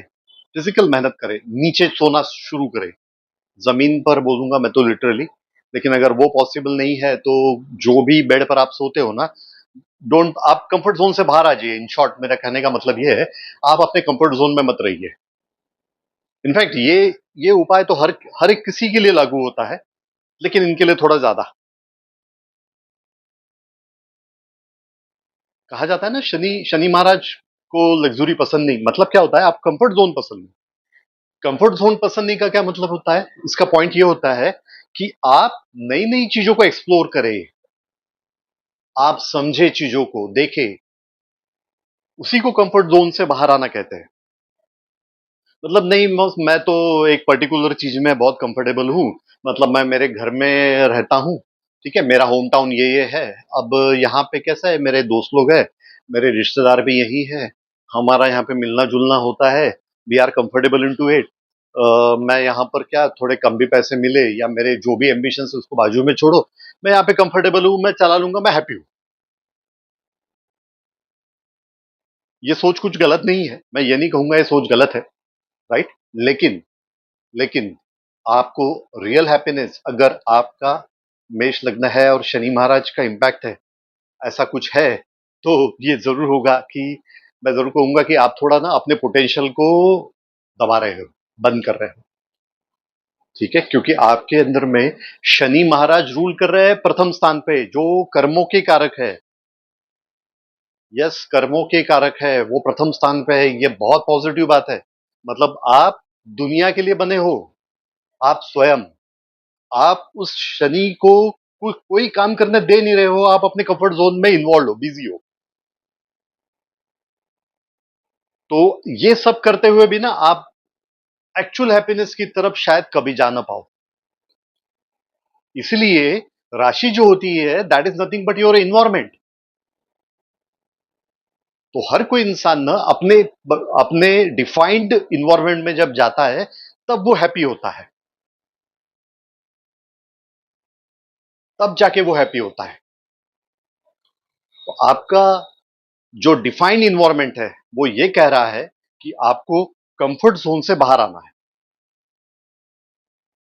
फिजिकल मेहनत करे, नीचे सोना शुरू करे, जमीन पर बोलूंगा मैं तो लिटरली। लेकिन अगर वो पॉसिबल नहीं है, तो जो भी बेड पर आप सोते हो ना, डोंट, आप कंफर्ट जोन से बाहर आ जाइए। इन शॉर्ट मेरा कहने का मतलब ये है, आप अपने कंफर्ट जोन में मत रहिए। इनफैक्ट ये उपाय तो हर हर एक किसी के लिए लागू होता है, लेकिन इनके लिए थोड़ा ज्यादा। कहा जाता है ना, शनि शनि महाराज को लग्जरी पसंद नहीं, मतलब क्या होता है, आप कंफर्ट जोन पसंद नहीं। कंफर्ट जोन पसंद नहीं का क्या मतलब होता है? इसका पॉइंट ये होता है कि आप नई नई चीजों को एक्सप्लोर करें, आप समझे चीजों को, देखें, उसी को कंफर्ट जोन से बाहर आना कहते हैं। मतलब नहीं, मैं तो एक पर्टिकुलर चीज में बहुत कंफर्टेबल हूँ, मतलब मैं मेरे घर में रहता हूँ, ठीक है, मेरा होम टाउन ये है। अब यहाँ पे कैसा है, मेरे दोस्त लोग हैं, मेरे रिश्तेदार भी यही है, हमारा यहाँ पे मिलना जुलना होता है, we are comfortable in to it. मैं यहाँ पर क्या, थोड़े कम भी पैसे मिले या मेरे जो भी एम्बिशन है उसको बाजू में छोड़ो, मैं यहाँ पे कंफर्टेबल हूँ, मैं चला लूंगा, मैं हैप्पी हूँ। ये सोच कुछ गलत नहीं है, मैं ये नहीं कहूंगा ये सोच गलत है, राइट। लेकिन लेकिन आपको रियल हैप्पीनेस, अगर आपका मेष लग्न है और शनि महाराज का इंपैक्ट है, ऐसा कुछ है, तो ये जरूर होगा कि मैं जरूर कहूंगा कि आप थोड़ा ना अपने पोटेंशियल को दबा रहे हो, बंद कर रहे हो। ठीक है, क्योंकि आपके अंदर में शनि महाराज रूल कर रहे हैं प्रथम स्थान पे, जो कर्मों के कारक है। यस, कर्मों के कारक है, वो प्रथम स्थान पे है। ये बहुत पॉजिटिव बात है। मतलब आप दुनिया के लिए बने हो, आप स्वयं, आप उस शनि को कोई काम करने दे नहीं रहे हो, आप अपने कंफर्ट जोन में इन्वॉल्व हो, बिजी हो। तो ये सब करते हुए भी ना आप एक्चुअल हैप्पीनेस की तरफ शायद कभी जा ना पाओ। इसलिए राशि जो होती है, that is nothing but your environment. तो हर कोई इंसान ना अपने अपने डिफाइंड इन्वायरमेंट में जब जाता है, तब वो हैप्पी होता है, तब जाके वो हैप्पी होता है। तो आपका जो डिफाइंड इन्वायरमेंट है, वो ये कह रहा है कि आपको कंफर्ट जोन से बाहर आना है।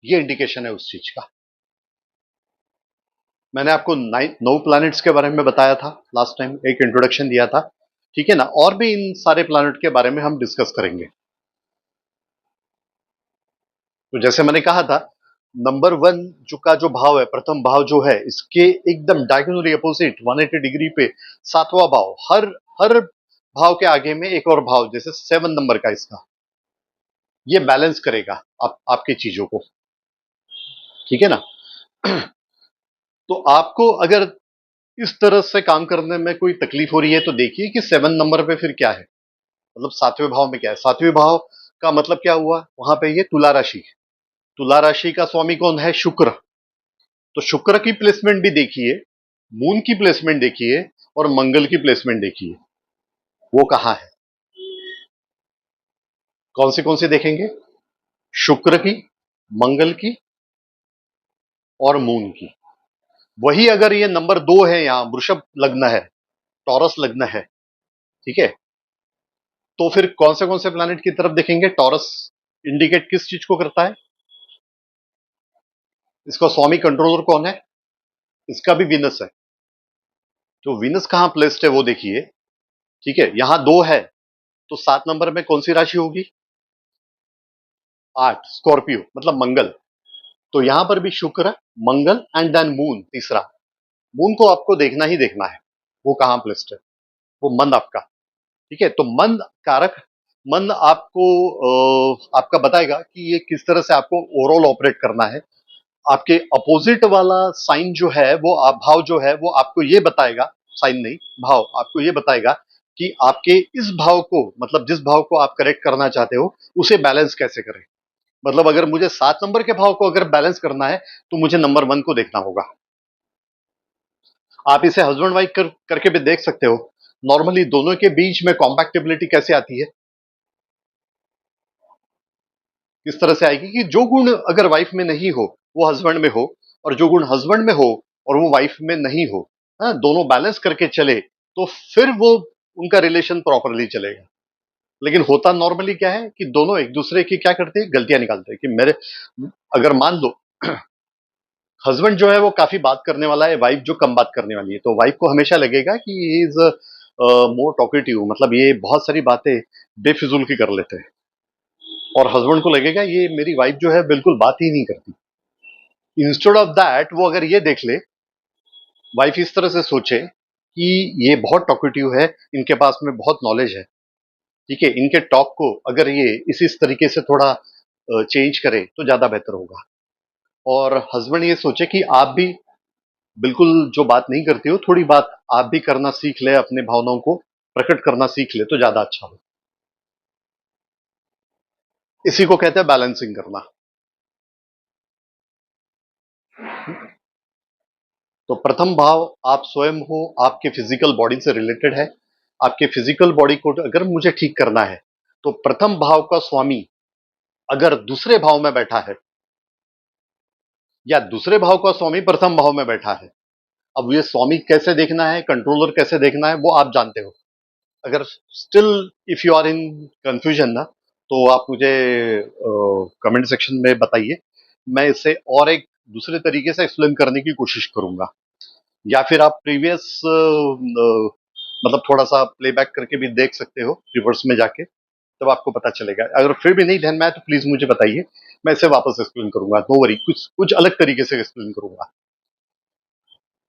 ये इंडिकेशन है उस चीज का। मैंने आपको 9 प्लैनेट्स के बारे में बताया था लास्ट टाइम, एक इंट्रोडक्शन दिया था, ठीक है ना। और भी इन सारे प्लैनेट के बारे में हम डिस्कस करेंगे। तो जैसे मैंने कहा था, नंबर 1 जो भाव है, प्रथम भाव जो है, इसके एकदम डायगोनली अपोजिट 180 डिग्री पे 7वां भाव, हर हर भाव के आगे में एक और भाव, जैसे 7 नंबर का इसका, ये बैलेंस करेगा आपकी चीजों को, ठीक है ना। तो आपको अगर इस तरह से काम करने में कोई तकलीफ हो रही है, तो देखिए कि 7 नंबर पे फिर क्या है, मतलब 7वें भाव में क्या है। 7वें भाव का मतलब क्या हुआ, वहां पे ये तुला राशि, तुला राशि का स्वामी कौन है, शुक्र। तो शुक्र की प्लेसमेंट भी देखिए, मून की प्लेसमेंट देखिए, और मंगल की प्लेसमेंट देखिए, वो कहां है। कौन सी देखेंगे, शुक्र की, मंगल की, और मून की। वही अगर ये नंबर 2 है, यहां वृषभ लग्न है, टॉरस लग्न है, ठीक है, तो फिर कौन से प्लैनेट की तरफ देखेंगे। टॉरस इंडिकेट किस चीज को करता है, इसका स्वामी कंट्रोलर कौन है, इसका भी विनस है। तो विनस कहां प्लेस्ड है वो देखिए, ठीक है, यहां 2 है, तो 7 नंबर में कौन सी राशि होगी, 8, स्कॉर्पियो, मतलब मंगल। तो यहां पर भी शुक्र, मंगल एंड देन मून, तीसरा। मून को आपको देखना ही देखना है, वो कहां प्लेस्ड है, वो मंद आपका, ठीक है। तो मंद कारक, मंद आपको आपका बताएगा कि ये किस तरह से आपको ओवरऑल ऑपरेट करना है। आपके अपोजिट वाला साइन जो है, वो भाव जो है, वो आपको ये बताएगा, साइन नहीं, भाव आपको ये बताएगा कि आपके इस भाव को, मतलब जिस भाव को आप करेक्ट करना चाहते हो, उसे बैलेंस कैसे करें। मतलब अगर मुझे 7 नंबर के भाव को अगर बैलेंस करना है, तो मुझे नंबर 1 को देखना होगा। आप इसे हस्बैंड वाइफ करके भी देख सकते हो। नॉर्मली दोनों के बीच में कॉम्पैक्टिबिलिटी कैसे आती है, किस तरह से आएगी कि जो गुण अगर वाइफ में नहीं हो, वो हस्बैंड में हो, और जो गुण हस्बैंड में हो और वो वाइफ में नहीं हो, हाँ, दोनों बैलेंस करके चले, तो फिर वो उनका रिलेशन प्रॉपरली चलेगा। लेकिन होता नॉर्मली क्या है कि दोनों एक दूसरे की क्या करते हैं, गलतियां निकालते हैं। कि मेरे, अगर मान लो हस्बैंड जो है वो काफी बात करने वाला है, वाइफ जो कम बात करने वाली है, तो वाइफ को हमेशा लगेगा कि ही इज मोर टॉकेटिव, मतलब ये बहुत सारी बातें बेफिजूल की कर लेते हैं। और हस्बैंड को लगेगा ये मेरी वाइफ जो है बिल्कुल बात ही नहीं करती। इंस्टेड ऑफ दैट, वो अगर ये देख ले, वाइफ इस तरह से सोचे कि ये बहुत टॉकेटिव है, इनके पास में बहुत नॉलेज है, ठीक है, इनके टॉक को अगर ये इस तरीके से थोड़ा चेंज करे तो ज्यादा बेहतर होगा। और हस्बैंड ये सोचे कि आप भी बिल्कुल जो बात नहीं करती हो, थोड़ी बात आप भी करना सीख ले, अपने भावनाओं को प्रकट करना सीख ले, तो ज्यादा अच्छा हो। इसी को कहते हैं बैलेंसिंग करना। तो प्रथम भाव आप स्वयं हो, आपके फिजिकल बॉडी से रिलेटेड है। आपके फिजिकल बॉडी को अगर मुझे ठीक करना है, तो प्रथम भाव का स्वामी अगर दूसरे भाव में बैठा है, या दूसरे भाव का स्वामी प्रथम भाव में बैठा है, अब ये स्वामी कैसे देखना है, कंट्रोलर कैसे देखना है, वो आप जानते हो। अगर still if you are in confusion ना, तो आप मुझे कमेंट सेक्शन में बताइए, मैं इसे और एक दूसरे तरीके से एक्सप्लेन करने की कोशिश करूंगा। या फिर आप प्रीवियस मतलब थोड़ा सा प्लेबैक करके भी देख सकते हो, रिवर्स में जाके। तब आपको पता चलेगा। अगर फिर भी नहीं ध्यान में आया तो प्लीज मुझे बताइए, मैं इसे वापस एक्सप्लेन करूंगा, नो वरी, कुछ कुछ अलग तरीके से एक्सप्लेन करूंगा।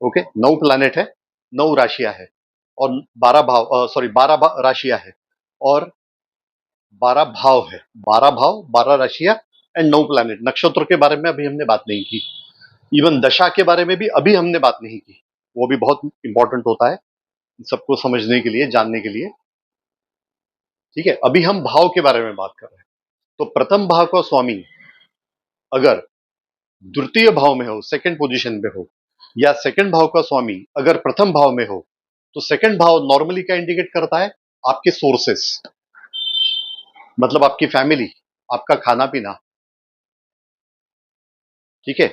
ओके, 9 प्लैनेट है, 9 राशियां है और 12 भाव, सॉरी 12 राशियां है और 12 भाव है। 12 भाव, 12 राशियां एंड 9 प्लैनेट। नक्षत्र के बारे में अभी हमने बात नहीं की, इवन दशा के बारे में भी अभी हमने बात नहीं की, वो भी बहुत इंपॉर्टेंट होता है सबको समझने के लिए, जानने के लिए। ठीक है, अभी हम भाव के बारे में बात कर रहे हैं। तो प्रथम भाव का स्वामी अगर द्वितीय भाव में हो, सेकंड पोजीशन में हो, या सेकंड भाव का स्वामी अगर प्रथम भाव में हो, तो सेकंड भाव नॉर्मली क्या इंडिकेट करता है? आपके सोर्सेस, मतलब आपकी फैमिली, आपका खाना पीना, ठीक है,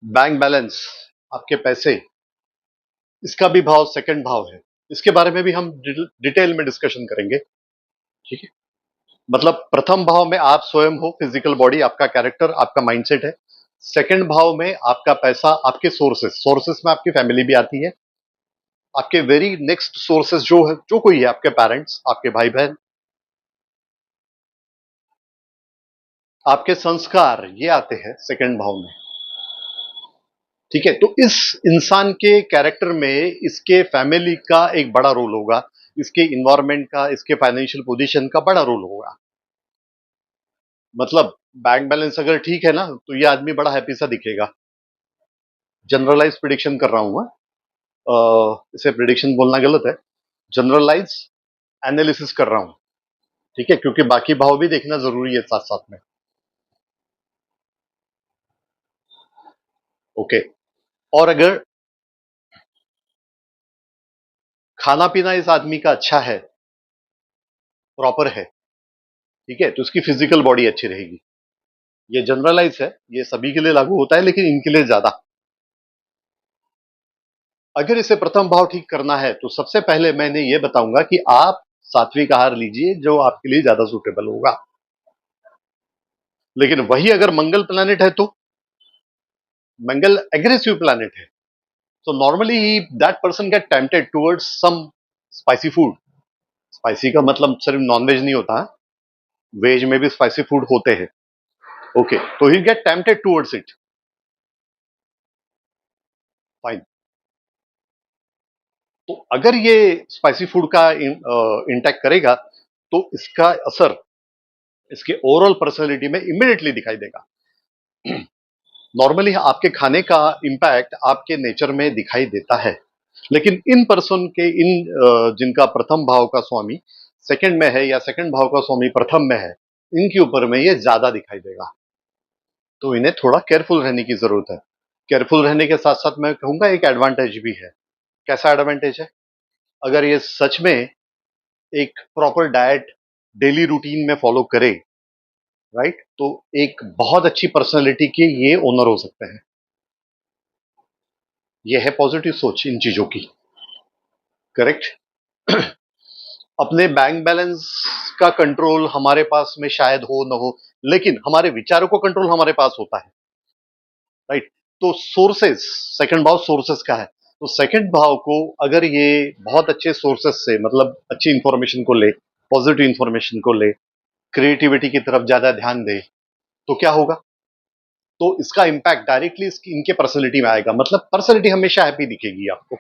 बैंक बैलेंस, आपके पैसे, इसका भी भाव सेकंड भाव है। इसके बारे में भी हम डिटेल में डिस्कशन करेंगे। ठीक है, मतलब प्रथम भाव में आप स्वयं हो, फिजिकल बॉडी, आपका कैरेक्टर, आपका माइंडसेट है। सेकंड भाव में आपका पैसा, आपके सोर्सेस, सोर्सेस में आपकी फैमिली भी आती है, आपके वेरी नेक्स्ट सोर्सेस जो है, जो कोई है, आपके पेरेंट्स, आपके भाई बहन, आपके संस्कार, ये आते हैं सेकंड भाव में। ठीक है, तो इस इंसान के कैरेक्टर में इसके फैमिली का एक बड़ा रोल होगा, इसके इन्वायरमेंट का, इसके फाइनेंशियल पोजीशन का बड़ा रोल होगा। मतलब बैंक बैलेंस अगर ठीक है ना, तो ये आदमी बड़ा हैप्पी सा दिखेगा। जनरलाइज प्रिडिक्शन कर रहा हूं मैं, इसे प्रिडिक्शन बोलना गलत है, जनरलाइज एनालिसिस कर रहा हूं। ठीक है, क्योंकि बाकी भाव भी देखना जरूरी है साथ साथ में। ओके, और अगर खाना पीना इस आदमी का अच्छा है, प्रॉपर है, ठीक है, तो उसकी फिजिकल बॉडी अच्छी रहेगी। ये जनरलाइज है, ये सभी के लिए लागू होता है, लेकिन इनके लिए ज्यादा। अगर इसे प्रथम भाव ठीक करना है तो सबसे पहले मैंने ये बताऊंगा कि आप सात्विक आहार लीजिए, जो आपके लिए ज्यादा सुटेबल होगा। लेकिन वही अगर मंगल प्लैनेट है तो मंगल एग्रेसिव प्लैनेट है, so normally that person get tempted towards some spicy food. Spicy का मतलब सिर्फ नॉनवेज नहीं होता, वेज में भी स्पाइसी फूड होते हैं। ओके, तो he get tempted towards it, fine. तो अगर ये स्पाइसी फूड का इंटेक करेगा तो इसका असर इसके ओवरऑल पर्सनैलिटी में इमीडिएटली दिखाई देगा। नॉर्मली आपके खाने का इंपैक्ट आपके नेचर में दिखाई देता है, लेकिन इन पर्सन के, जिनका प्रथम भाव का स्वामी सेकंड में है या सेकंड भाव का स्वामी प्रथम में है, इनके ऊपर में ये ज्यादा दिखाई देगा। तो इन्हें थोड़ा केयरफुल रहने की जरूरत है। केयरफुल रहने के साथ साथ मैं कहूंगा एक एडवांटेज भी है। कैसा एडवांटेज है? अगर ये सच में एक प्रॉपर डाइट डेली रूटीन में फॉलो करे, राइट, तो एक बहुत अच्छी पर्सनैलिटी के ये ओनर हो सकते हैं। ये है पॉजिटिव सोच इन चीजों की, करेक्ट। अपने बैंक बैलेंस का कंट्रोल हमारे पास में शायद हो न हो, लेकिन हमारे विचारों को कंट्रोल हमारे पास होता है, राइट। तो सोर्सेस, सेकंड भाव सोर्सेस का है, तो सेकंड भाव को अगर ये बहुत अच्छे सोर्सेस से, मतलब अच्छी इंफॉर्मेशन को ले, पॉजिटिव इंफॉर्मेशन को ले, क्रिएटिविटी की तरफ ज्यादा ध्यान दे, तो क्या होगा? तो इसका इंपैक्ट डायरेक्टली इनके पर्सनैलिटी में आएगा। मतलब पर्सनैलिटी हमेशा हैप्पी दिखेगी आपको।